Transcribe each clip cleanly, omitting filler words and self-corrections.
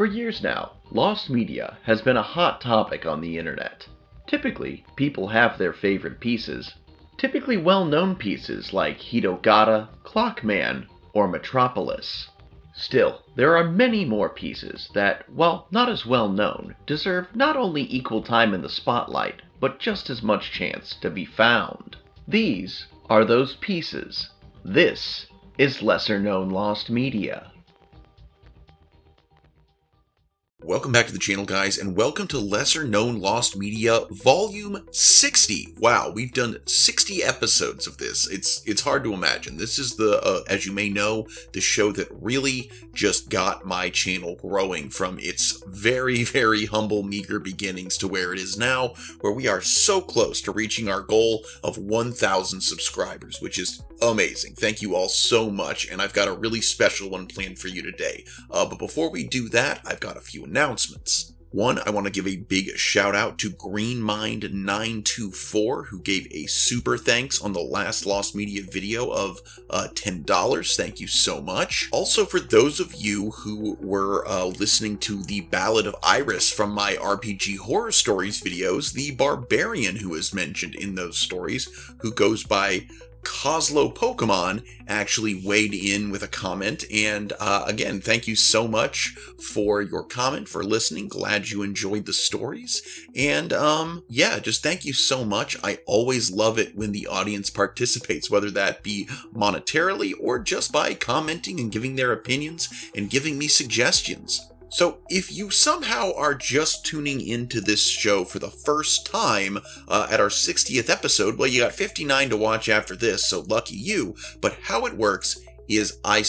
For years now, lost media has been a hot topic on the internet. Typically, people have their favorite pieces, typically well-known pieces like Hitogata, Clockman, or Metropolis. Still, there are many more pieces that, while not as well known, deserve not only equal time in the spotlight, but just as much chance to be found. These are those pieces. This is lesser-known lost media. Welcome back to the channel, guys, and welcome to Lesser Known Lost Media Volume 60. Wow, we've done 60 episodes of this. It's hard to imagine. This is the, as you may know, the show that really just got my channel growing from its very, very humble, meager beginnings to where it is now, where we are so close to reaching our goal of 1,000 subscribers, which is amazing. Thank you all so much, and I've got a really special one planned for you today. But before we do that, I've got a few announcements. One, I want to give a big shout out to GreenMind924, who gave a super thanks on the last Lost Media video of $10. Thank you so much. Also, for those of you who were listening to the Ballad of Iris from my RPG Horror Stories videos, the Barbarian who is mentioned in those stories, who goes by Coslo Pokemon, actually weighed in with a comment, and again, thank you so much for your comment, for listening. Glad you enjoyed the stories, and yeah, just thank you so much. I always love it when the audience participates, whether that be monetarily or just by commenting and giving their opinions and giving me suggestions. So if you somehow are just tuning into this show for the first time at our 60th episode, well, you got 59 to watch after this, so lucky you. But how it works is I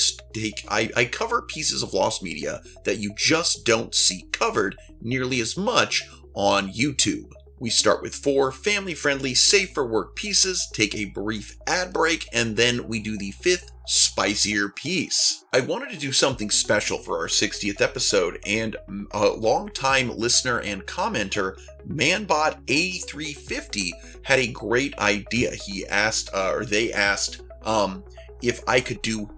cover pieces of lost media that you just don't see covered nearly as much on YouTube. We start with 4 family-friendly, safe-for-work pieces, take a brief ad break, and then we do the 5th spicier piece. I wanted to do something special for our 60th episode, and a longtime listener and commenter, Manbot8350, had a great idea. He asked, they asked, if I could do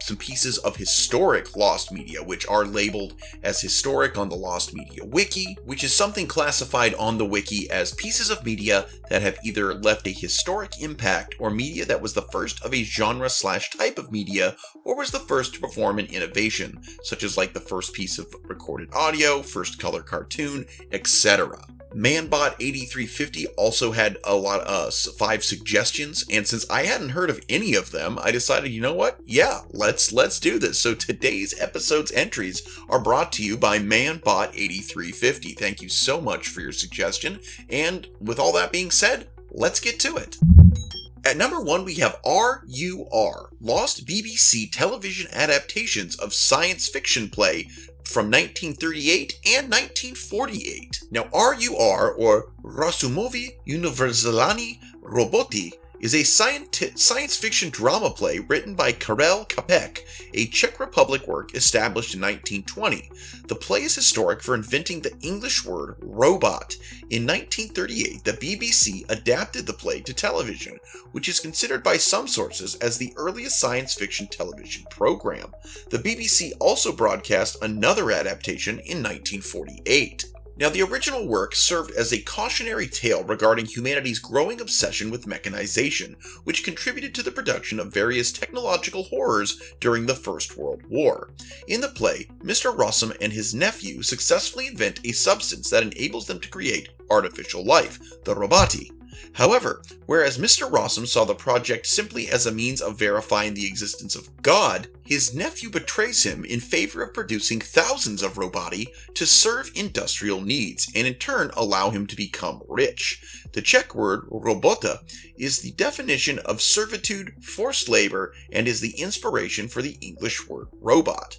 some pieces of historic lost media, which are labeled as historic on the Lost Media Wiki, which is something classified on the wiki as pieces of media that have either left a historic impact or media that was the first of a genre/type of media or was the first to perform an innovation, such as like the first piece of recorded audio, first color cartoon, etc. Manbot8350 also had a lot of 5 suggestions, and since I hadn't heard of any of them, I decided, you know what? Yeah, let's do this. So today's episode's entries are brought to you by Manbot8350. Thank you so much for your suggestion, and with all that being said, let's get to it. At number 1, we have R.U.R, Lost BBC television adaptations of science fiction play from 1938 and 1948. Now, R.U.R, or Rosumovi Universalni Roboti, is a science fiction drama play written by Karel Čapek, a Czech Republic work established in 1920. The play is historic for inventing the English word robot. In 1938, the BBC adapted the play to television, which is considered by some sources as the earliest science fiction television program. The BBC also broadcast another adaptation in 1948. Now, the original work served as a cautionary tale regarding humanity's growing obsession with mechanization, which contributed to the production of various technological horrors during the First World War. In the play, Mr. Rossum and his nephew successfully invent a substance that enables them to create artificial life, the roboti. However, whereas Mr. Rossum saw the project simply as a means of verifying the existence of God, his nephew betrays him in favor of producing thousands of roboti to serve industrial needs and in turn allow him to become rich. The Czech word robota is the definition of servitude, forced labor, and is the inspiration for the English word robot.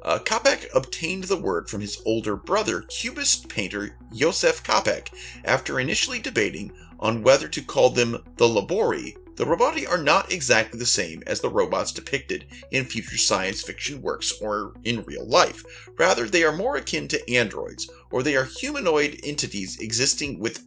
Čapek obtained the word from his older brother, Cubist painter Josef Čapek, after initially debating on whether to call them the labori, The roboti are not exactly the same as the robots depicted in future science fiction works or in real life. Rather, they are more akin to androids, or they are humanoid entities existing within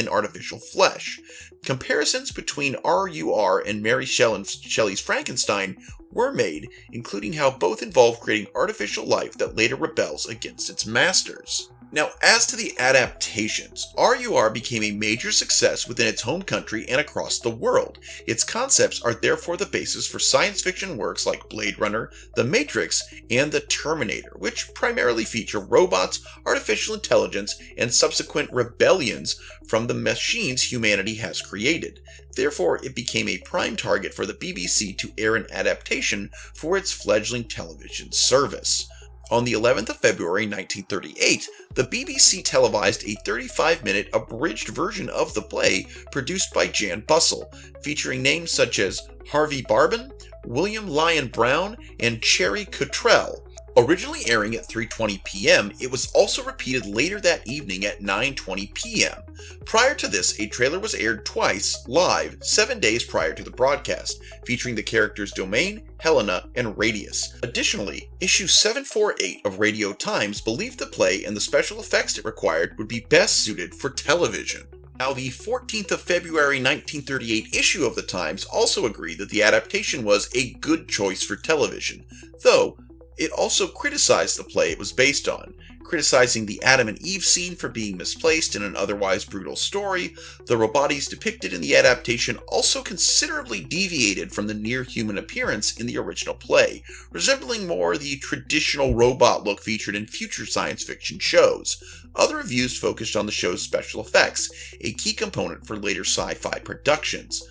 artificial flesh. Comparisons between R.U.R. and Mary Shelley's Frankenstein were made, including how both involve creating artificial life that later rebels against its masters. Now, as to the adaptations, R.U.R. became a major success within its home country and across the world. Its concepts are therefore the basis for science fiction works like Blade Runner, The Matrix, and The Terminator, which primarily feature robots, artificial intelligence, and subsequent rebellions from the machines humanity has created. Therefore, it became a prime target for the BBC to air an adaptation for its fledgling television service. On the 11th of February 1938, the BBC televised a 35-minute abridged version of the play produced by Jan Bussell, featuring names such as Harvey Barbin, William Lyon Brown, and Cherry Cottrell. Originally airing at 3:20 p.m., it was also repeated later that evening at 9:20 p.m. Prior to this, a trailer was aired twice, live, 7 days prior to the broadcast, featuring the characters Domain, Helena, and Radius. Additionally, issue 748 of Radio Times believed the play and the special effects it required would be best suited for television. Now, the 14th of February 1938 issue of the Times also agreed that the adaptation was a good choice for television, though it also criticized the play it was based on, criticizing the Adam and Eve scene for being misplaced in an otherwise brutal story. The robots depicted in the adaptation also considerably deviated from the near-human appearance in the original play, resembling more the traditional robot look featured in future science fiction shows. Other reviews focused on the show's special effects, a key component for later sci-fi productions.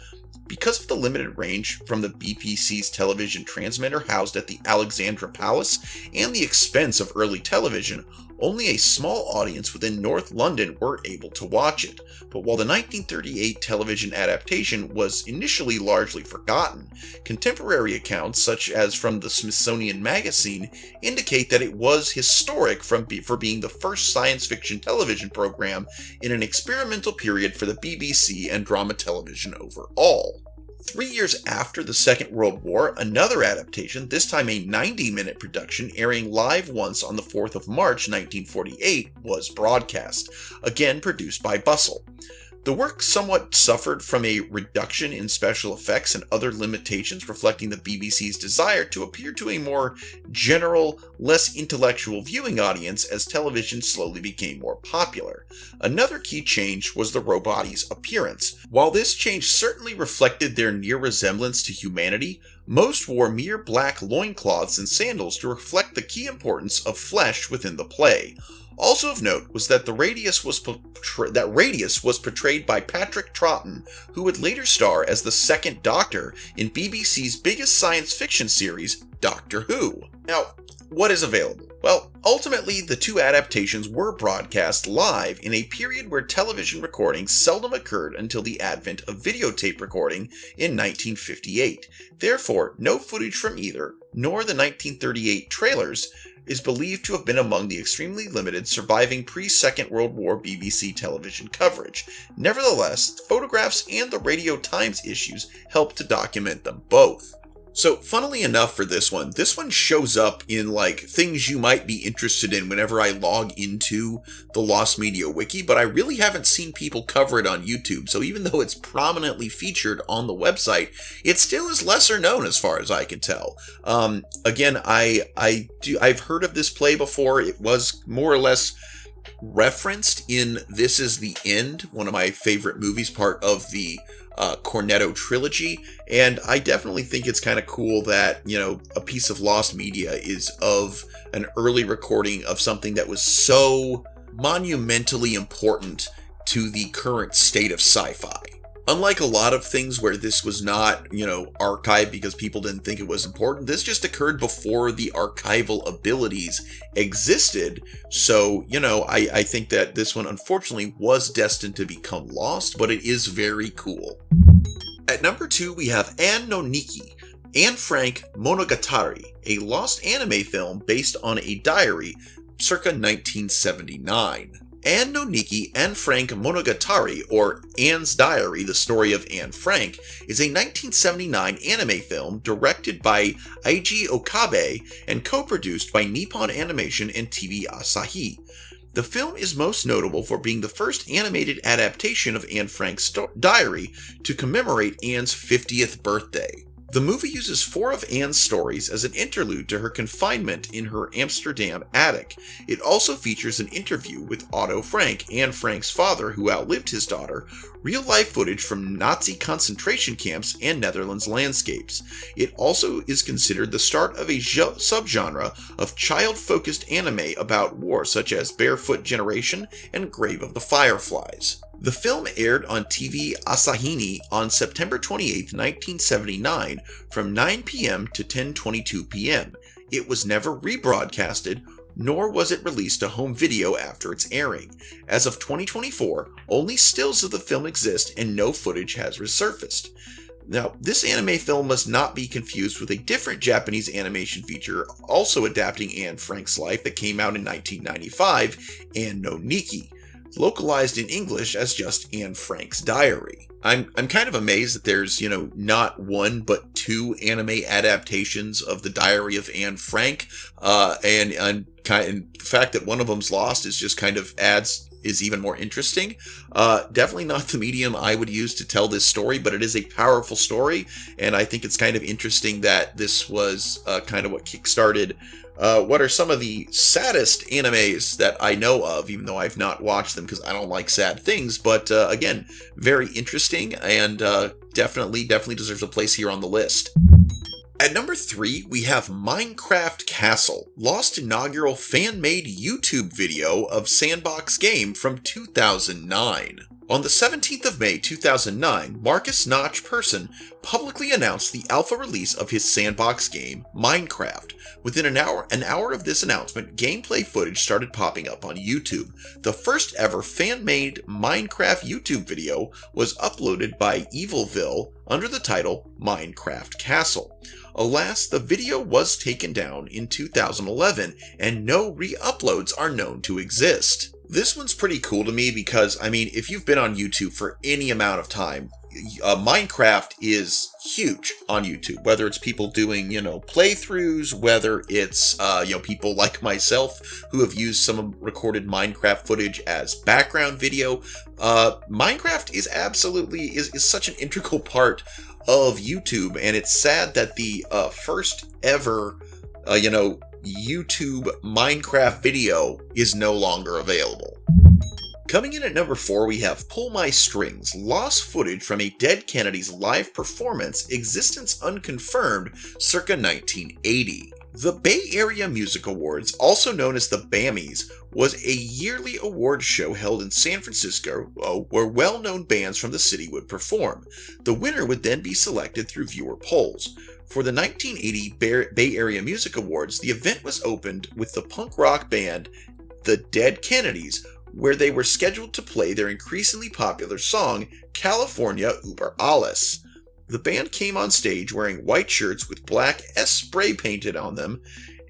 Because of the limited range from the BBC's television transmitter housed at the Alexandra Palace and the expense of early television, only a small audience within North London were able to watch it. But while the 1938 television adaptation was initially largely forgotten, contemporary accounts, such as from the Smithsonian Magazine, indicate that it was historic for being the first science fiction television program in an experimental period for the BBC and drama television overall. 3 years after the Second World War, another adaptation, this time a 90-minute production airing live once on the 4th of March 1948, was broadcast, again produced by Bussell. The work somewhat suffered from a reduction in special effects and other limitations, reflecting the BBC's desire to appeal to a more general, less intellectual viewing audience as television slowly became more popular. Another key change was the robots' appearance. While this change certainly reflected their near resemblance to humanity, most wore mere black loincloths and sandals to reflect the key importance of flesh within the play. Also of note was that Radius was portrayed by Patrick Troughton, who would later star as the Second Doctor in BBC's biggest science fiction series, Doctor Who. Now, what is available? Well, ultimately, the two adaptations were broadcast live in a period where television recording seldom occurred until the advent of videotape recording in 1958. Therefore, no footage from either, nor the 1938 trailers, is believed to have been among the extremely limited surviving pre-Second World War BBC television coverage. Nevertheless, photographs and the Radio Times issues helped to document them both. So, funnily enough for this one shows up in things you might be interested in whenever I log into the Lost Media Wiki, but I really haven't seen people cover it on YouTube, so even though it's prominently featured on the website, it still is lesser known as far as I can tell. Again, I've heard of this play before. It was more or less referenced in This Is the End, one of my favorite movies, part of the Cornetto trilogy, and I definitely think it's kind of cool that, a piece of lost media is of an early recording of something that was so monumentally important to the current state of sci-fi. Unlike a lot of things where this was not, archived because people didn't think it was important, this just occurred before the archival abilities existed. So, I think that this one unfortunately was destined to become lost, but it is very cool. At number 2, we have Anne no Niki, Anne Frank Monogatari, a lost anime film based on a diary circa 1979. Anne no Nikki Anne Frank Monogatari, or Anne's Diary, The Story of Anne Frank, is a 1979 anime film directed by Eiji Okabe and co-produced by Nippon Animation and TV Asahi. The film is most notable for being the first animated adaptation of Anne Frank's diary to commemorate Anne's 50th birthday. The movie uses 4 of Anne's stories as an interlude to her confinement in her Amsterdam attic. It also features an interview with Otto Frank, Anne Frank's father who outlived his daughter, real-life footage from Nazi concentration camps and Netherlands landscapes. It also is considered the start of a subgenre of child-focused anime about war, such as Barefoot Generation and Grave of the Fireflies. The film aired on TV Asahini on September 28, 1979 from 9 p.m. to 10:22 p.m. It was never rebroadcasted, nor was it released to home video after its airing. As of 2024, only stills of the film exist and no footage has resurfaced. Now, this anime film must not be confused with a different Japanese animation feature also adapting Anne Frank's life that came out in 1995, Anne no Nikki, localized in English as just Anne Frank's Diary. I'm kind of amazed that there's, not one but 2 anime adaptations of the Diary of Anne Frank, and the fact that one of them's lost is just kind of is even more interesting. Definitely not the medium I would use to tell this story, but it is a powerful story, and I think it's kind of interesting that this was kind of what kickstarted what are some of the saddest animes that I know of, even though I've not watched them because I don't like sad things, but again, very interesting and definitely deserves a place here on the list. At number 3, we have Minecraft Castle, Lost inaugural fan-made YouTube video of Sandbox game from 2009. On the 17th of May 2009, Marcus Notch Persson publicly announced the alpha release of his sandbox game, Minecraft. Within an hour of this announcement, gameplay footage started popping up on YouTube. The first ever fan-made Minecraft YouTube video was uploaded by Evilville under the title Minecraft Castle. Alas, the video was taken down in 2011, and no re-uploads are known to exist. This one's pretty cool to me because, if you've been on YouTube for any amount of time, Minecraft is huge on YouTube, whether it's people doing, playthroughs, whether it's, people like myself who have used some recorded Minecraft footage as background video. Minecraft is absolutely, is such an integral part of YouTube, and it's sad that the first ever, YouTube Minecraft video is no longer available. Coming in at number 4, we have Pull My Strings, lost footage from a Dead Kennedy's live performance, existence unconfirmed, circa 1980. The Bay Area Music Awards, also known as the BAMMys, was a yearly awards show held in San Francisco where well-known bands from the city would perform. The winner would then be selected through viewer polls. For the 1980 Bay Area Music Awards, the event was opened with the punk rock band The Dead Kennedys, where they were scheduled to play their increasingly popular song, California Über Alles. The band came on stage wearing white shirts with black S spray painted on them,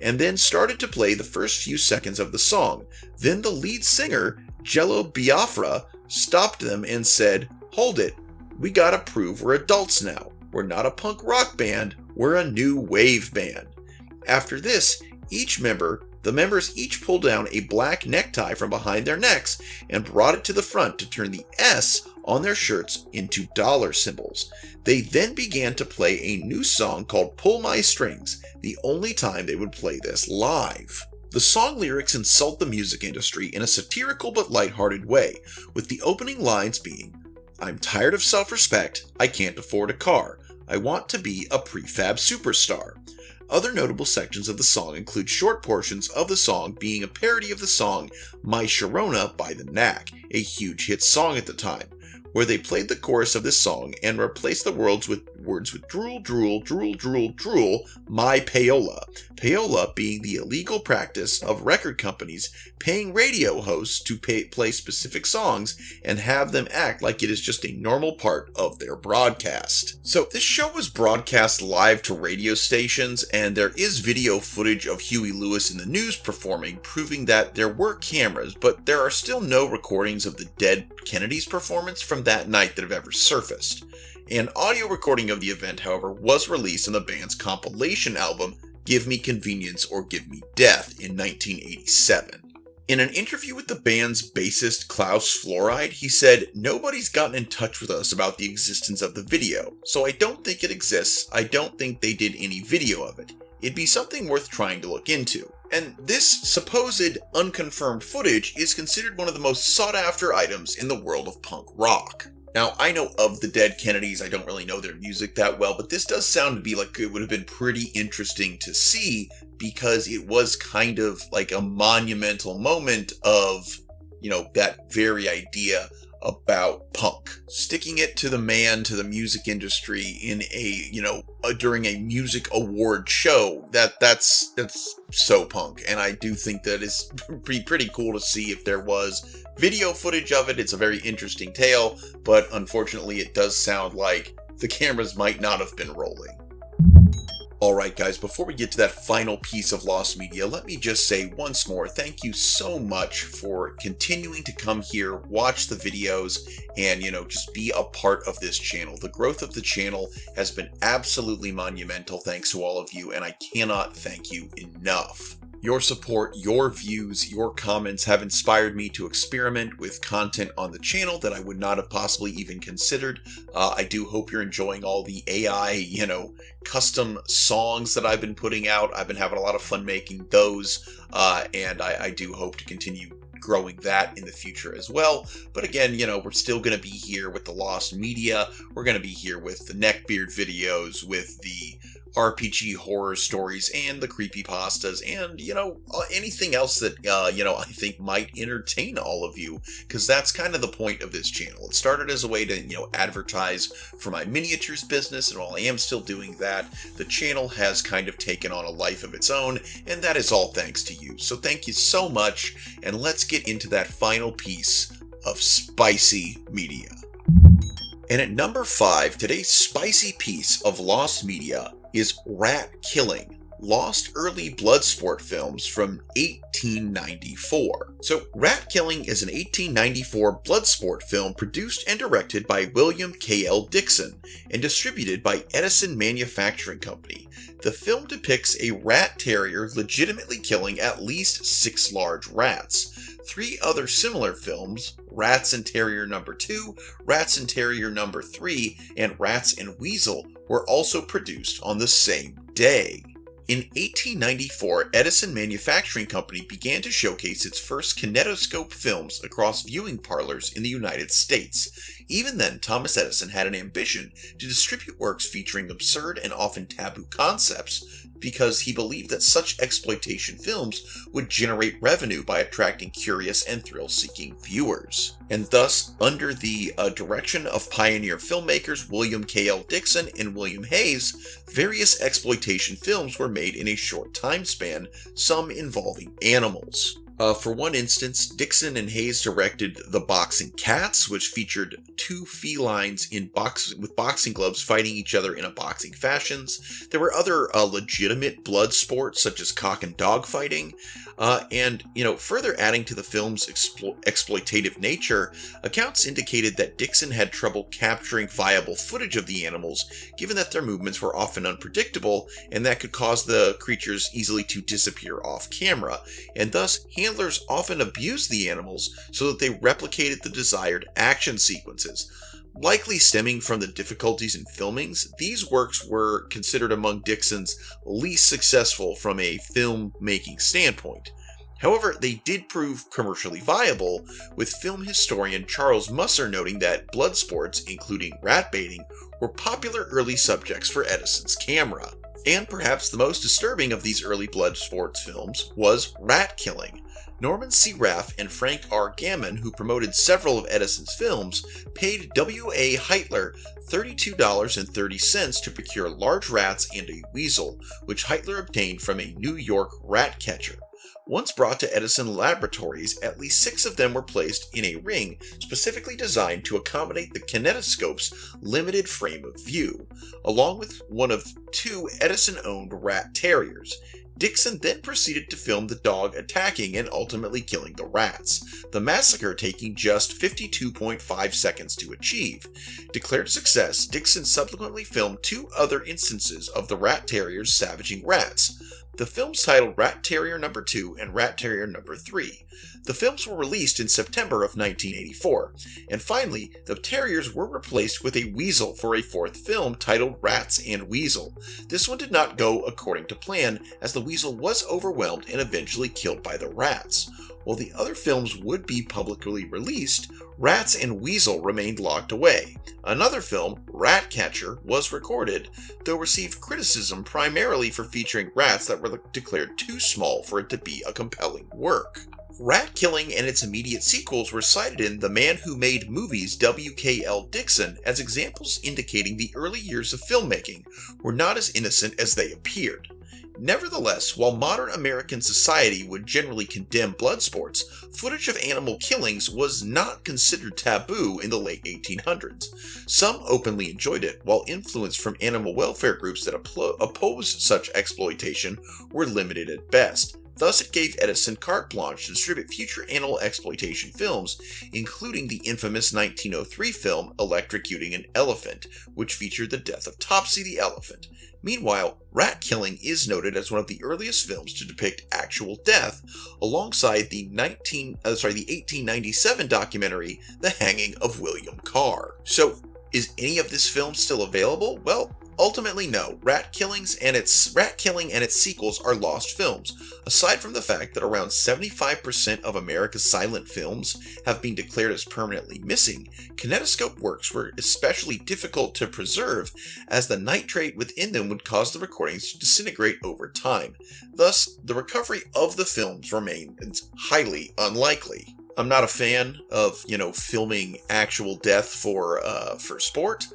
and then started to play the first few seconds of the song. Then the lead singer, Jello Biafra, stopped them and said, "Hold it, we gotta prove we're adults now. We're not a punk rock band, we're a new wave band." After this, the members each pulled down a black necktie from behind their necks and brought it to the front to turn the S on their shirts into dollar symbols. They then began to play a new song called Pull My Strings, the only time they would play this live. The song lyrics insult the music industry in a satirical but lighthearted way, with the opening lines being, "I'm tired of self-respect, I can't afford a car, I want to be a prefab superstar." Other notable sections of the song include short portions of the song being a parody of the song My Sharona by The Knack, a huge hit song at the time, where they played the chorus of this song and replaced the words with words with drool, drool, drool, drool, drool, my payola. Payola being the illegal practice of record companies paying radio hosts to play specific songs and have them act like it is just a normal part of their broadcast. So this show was broadcast live to radio stations, and there is video footage of Huey Lewis in the news performing, proving that there were cameras, but there are still no recordings of the dead Kennedy's performance from that night that have ever surfaced. An audio recording of the event, however, was released on the band's compilation album Give Me Convenience or Give Me Death in 1987. In an interview with the band's bassist Klaus Floride, he said, "Nobody's gotten in touch with us about the existence of the video, so I don't think it exists. I don't think they did any video of it. It'd be something worth trying to look into." And this supposed unconfirmed footage is considered one of the most sought after items in the world of punk rock. Now, I know of the Dead Kennedys, I don't really know their music that well, but this does sound to be like it would have been pretty interesting to see, because it was kind of like a monumental moment of, that very idea about punk. Sticking it to the man, to the music industry in during a music award show, that's so punk. And I do think that is pretty cool to see if there was video footage of it. It's a very interesting tale, but unfortunately it does sound like the cameras might not have been rolling. Alright guys, before we get to that final piece of lost media, let me just say once more, thank you so much for continuing to come here, watch the videos, and just be a part of this channel. The growth of the channel has been absolutely monumental thanks to all of you, and I cannot thank you enough. Your support, your views, your comments have inspired me to experiment with content on the channel that I would not have possibly even considered. I do hope you're enjoying all the AI, custom songs that I've been putting out. I've been having a lot of fun making those, and I do hope to continue growing that in the future as well. But again, we're still going to be here with the lost media. We're going to be here with the neckbeard videos, with the RPG horror stories, and the creepypastas, and anything else that I think might entertain all of you, because that's kind of the point of this channel. It started as a way to advertise for my miniatures business, and while I am still doing that, the channel has kind of taken on a life of its own, and that is all thanks to you. So thank you so much, and let's get into that final piece of spicy media. And at number 5, today's spicy piece of lost media is Rat Killing, lost early Bloodsport films from 1894. So Rat Killing is an 1894 Bloodsport film produced and directed by William K.L. Dixon and distributed by Edison Manufacturing Company. The film depicts a rat terrier legitimately killing at least 6 large rats. 3 other similar films, Rats and Terrier No. 2, Rats and Terrier No. 3, and Rats and Weasel, were also produced on the same day. In 1894, Edison Manufacturing Company began to showcase its first kinetoscope films across viewing parlors in the United States. Even then, Thomas Edison had an ambition to distribute works featuring absurd and often taboo concepts, because he believed that such exploitation films would generate revenue by attracting curious and thrill-seeking viewers. And thus, under the direction of pioneer filmmakers William K.L. Dixon and William Hayes, various exploitation films were made in a short time span, some involving animals. For one instance, Dixon and Hayes directed The Boxing Cats, which featured 2 felines with boxing gloves fighting each other in a boxing fashions. There were other legitimate blood sports, such as cock and dog fighting. And further adding to the film's exploitative nature, accounts indicated that Dixon had trouble capturing viable footage of the animals, given that their movements were often unpredictable, and that could cause the creatures easily to disappear off camera, and thus handlers often abused the animals so that they replicated the desired action sequences. Likely stemming from the difficulties in filmings, these works were considered among Dixon's least successful from a filmmaking standpoint. However, they did prove commercially viable, with film historian Charles Musser noting that blood sports, including rat baiting, were popular early subjects for Edison's camera. And perhaps the most disturbing of these early blood sports films was rat killing. Norman C. Raff and Frank R. Gammon, who promoted several of Edison's films, paid W.A. Heitler $32.30 to procure large rats and a weasel, which Heitler obtained from a New York rat catcher. Once brought to Edison laboratories, at least 6 of them were placed in a ring specifically designed to accommodate the kinetoscope's limited frame of view, along with one of 2 Edison-owned rat terriers. Dixon then proceeded to film the dog attacking and ultimately killing the rats, the massacre taking just 52.5 seconds to achieve. Declared a success, Dixon subsequently filmed 2 other instances of the rat terriers savaging rats. The films titled Rat Terrier No. 2 and Rat Terrier No. 3. The films were released in September of 1984, and finally, the terriers were replaced with a weasel for a 4th film titled Rats and Weasel. This one did not go according to plan, as the weasel was overwhelmed and eventually killed by the rats. While the other films would be publicly released, Rats and Weasel remained locked away. Another film, Ratcatcher, was recorded, though received criticism primarily for featuring rats that were declared too small for it to be a compelling work. Rat killing and its immediate sequels were cited in The Man Who Made Movies W.K.L. Dixon as examples indicating the early years of filmmaking were not as innocent as they appeared. Nevertheless, while modern American society would generally condemn blood sports, footage of animal killings was not considered taboo in the late 1800s. Some openly enjoyed it, while influence from animal welfare groups that opposed such exploitation were limited at best. Thus, it gave Edison carte blanche to distribute future animal exploitation films, including the infamous 1903 film Electrocuting an Elephant, which featured the death of Topsy the elephant. Meanwhile, rat killing is noted as one of the earliest films to depict actual death, alongside the 1897 documentary The Hanging of William Carr. So, is any of this film still available? Well, ultimately no. Rat killing and its sequels are lost films, aside from the fact that around 75% of America's silent films have been declared as permanently missing. Kinetoscope works were especially difficult to preserve, as the nitrate within them would cause the recordings to disintegrate over time. Thus, the recovery of the films remains highly unlikely. I'm not a fan of, filming actual death for sport.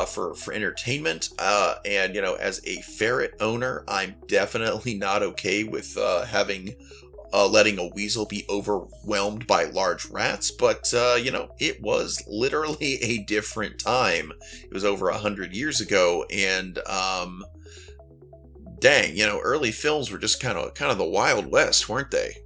For entertainment, and as a ferret owner, I'm definitely not okay with letting a weasel be overwhelmed by large rats, but it was literally a different time. It was over 100 years ago, and dang, early films were just kind of the Wild West, weren't they?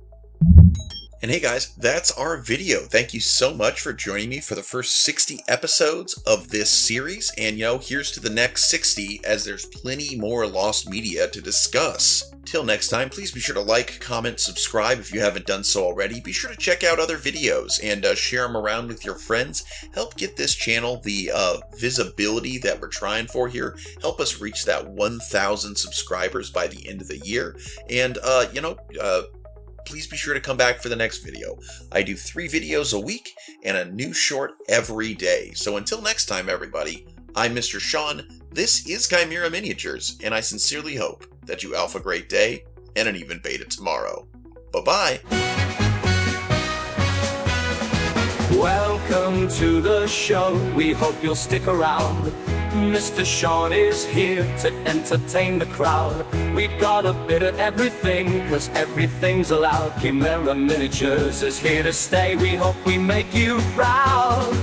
And hey guys, that's our video. Thank you so much for joining me for the first 60 episodes of this series. And here's to the next 60, as there's plenty more lost media to discuss. Till next time, please be sure to like, comment, subscribe if you haven't done so already. Be sure to check out other videos and share them around with your friends. Help get this channel the visibility that we're trying for here. Help us reach that 1,000 subscribers by the end of the year. And, please be sure to come back for the next video. I do 3 videos a week and a new short every day. So until next time, everybody, I'm Mr. Sean, this is Chimera Miniatures, and I sincerely hope that you alpha great day and an even beta tomorrow. Bye-bye! Welcome to the show, we hope you'll stick around. Mr. Sean is here to entertain the crowd. We've got a bit of everything, 'cause everything's allowed. Chimera Miniatures is here to stay, we hope we make you proud.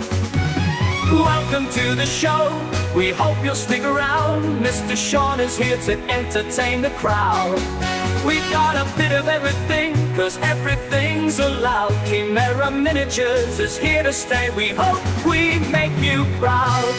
Welcome to the show, we hope you'll stick around. Mr. Sean is here to entertain the crowd. We've got a bit of everything, 'cause everything's allowed. Chimera Miniatures is here to stay, we hope we make you proud.